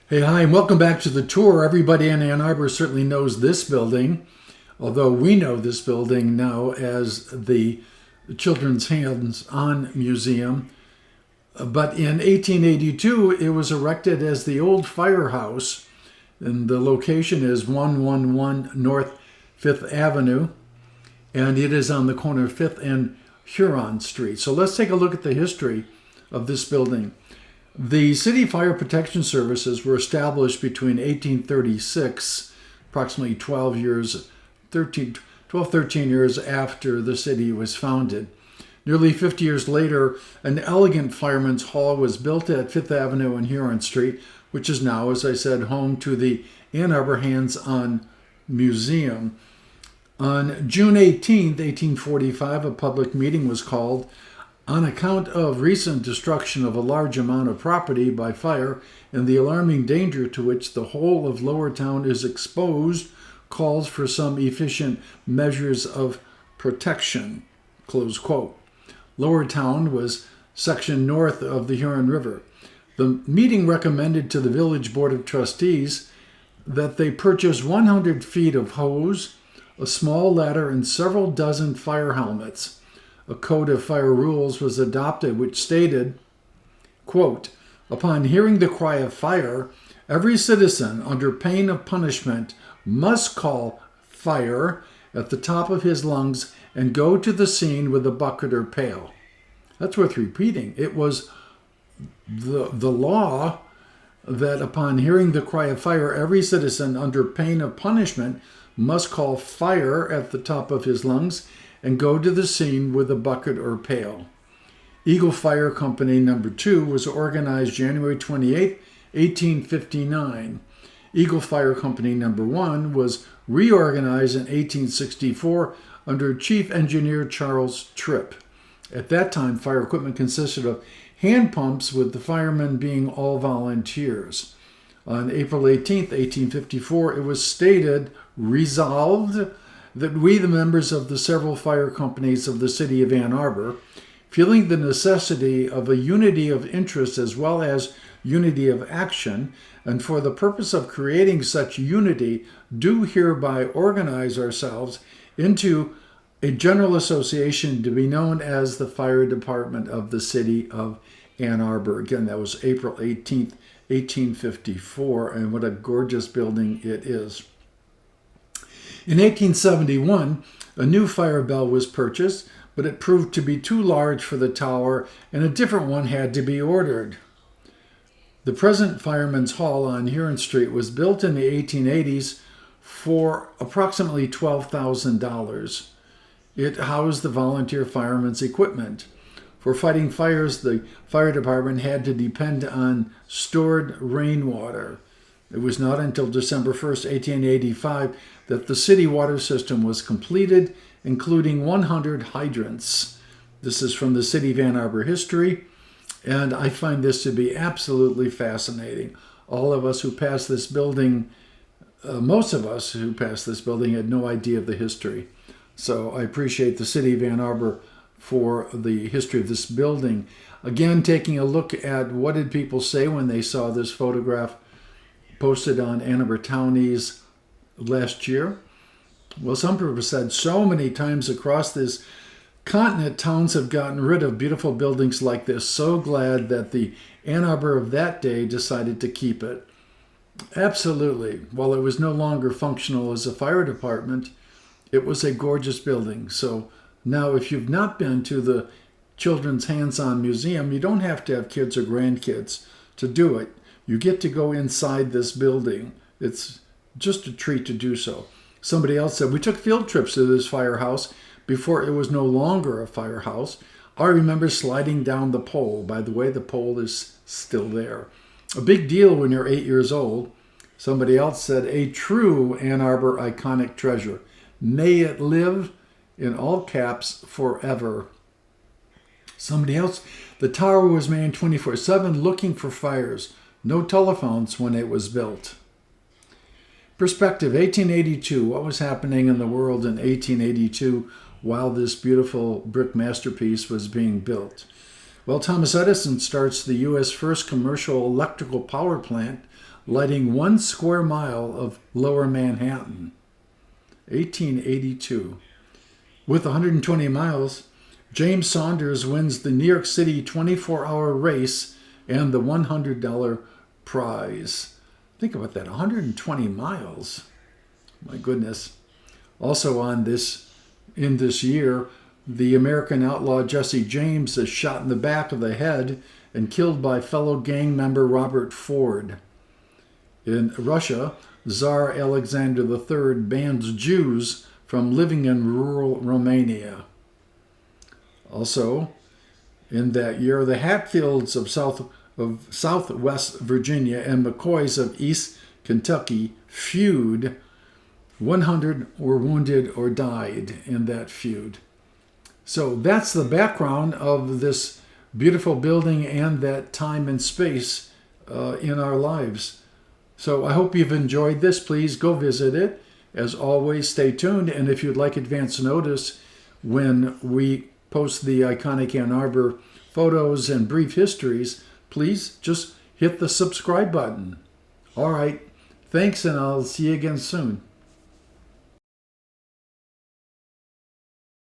Hey, hi, and welcome back to the tour. Everybody in Ann Arbor certainly knows this building, although we know this building now as the Children's Hands-On Museum. But in 1882, it was erected as the old firehouse, and the location is 111 North 5th Avenue, and it is on the corner of 5th and Huron Street. So let's take a look at the history of this building. The City Fire Protection Services were established between 1836, approximately 13 years after the city was founded. Nearly 50 years later, an elegant fireman's hall was built at 5th Avenue and Huron Street, which is now, as I said, home to the Ann Arbor Hands-On Museum. On June 18, 1845, a public meeting was called on account of recent destruction of a large amount of property by fire and the alarming danger to which the whole of Lower Town is exposed, calls for some efficient measures of protection, close quote. Lower Town was section north of the Huron River. The meeting recommended to the Village Board of Trustees that they purchase 100 feet of hose, a small ladder, and several dozen fire helmets. A code of fire rules was adopted which stated, quote, "Upon hearing the cry of fire, every citizen under pain of punishment must call fire at the top of his lungs and go to the scene with a bucket or pail." That's worth repeating. It was the law that upon hearing the cry of fire, every citizen under pain of punishment must call fire at the top of his lungs and go to the scene with a bucket or pail. Eagle Fire Company Number 2 was organized January 28, 1859. Eagle Fire Company Number 1 was reorganized in 1864 under Chief Engineer Charles Tripp. At that time, fire equipment consisted of hand pumps, with the firemen being all volunteers. On April 18, 1854, it was stated, resolved, that we, the members of the several fire companies of the city of Ann Arbor, feeling the necessity of a unity of interest as well as unity of action, and for the purpose of creating such unity, do hereby organize ourselves into a general association to be known as the Fire Department of the city of Ann Arbor. Again, that was April 18th, 1854, and what a gorgeous building it is. In 1871, a new fire bell was purchased, but it proved to be too large for the tower, and a different one had to be ordered. The present Fireman's Hall on Huron Street was built in the 1880s for approximately $12,000. It housed the volunteer firemen's equipment. For fighting fires, the fire department had to depend on stored rainwater. It was not until December 1st, 1885, that the city water system was completed, including 100 hydrants. This is from the City of Ann Arbor history, and I find this to be absolutely fascinating. All of us who passed this building, most of us who passed this building had no idea of the history. So I appreciate the City of Ann Arbor for the history of this building. Again, taking a look at what did people say when they saw this photograph posted on Ann Arbor Townies last year. Well, some people said so many times across this continent, towns have gotten rid of beautiful buildings like this. So glad that the Ann Arbor of that day decided to keep it. Absolutely. While it was no longer functional as a fire department, it was a gorgeous building. So now if you've not been to the Children's Hands-On Museum, you don't have to have kids or grandkids to do it. You get to go inside this building. It's just a treat to do so. Somebody else said, we took field trips to this firehouse before it was no longer a firehouse. I remember sliding down the pole. By the way, the pole is still there. A big deal when you're 8 years old. Somebody else said, a true Ann Arbor iconic treasure. May it live, in all caps, forever. Somebody else, the tower was manned 24/7 looking for fires. No telephones when it was built. Perspective, 1882. What was happening in the world in 1882 while this beautiful brick masterpiece was being built? Well, Thomas Edison starts the U.S. first commercial electrical power plant, lighting 1 square mile of lower Manhattan. 1882. With 120 miles, James Saunders wins the New York City 24-hour race and the $100 prize. Think about that, 120 miles. My goodness. Also in this year, the American outlaw Jesse James is shot in the back of the head and killed by fellow gang member Robert Ford. In Russia, Tsar Alexander III bans Jews from living in rural Romania. Also, in that year, the Hatfields of Southwest Virginia and McCoys of East Kentucky feud. 100 were wounded or died in that feud. So that's the background of this beautiful building and that time and space in our lives. So I hope you've enjoyed this. Please go visit it. As always, stay tuned. And if you'd like advance notice when we post the iconic Ann Arbor photos and brief histories, please just hit the subscribe button. All right. Thanks, and I'll see you again soon.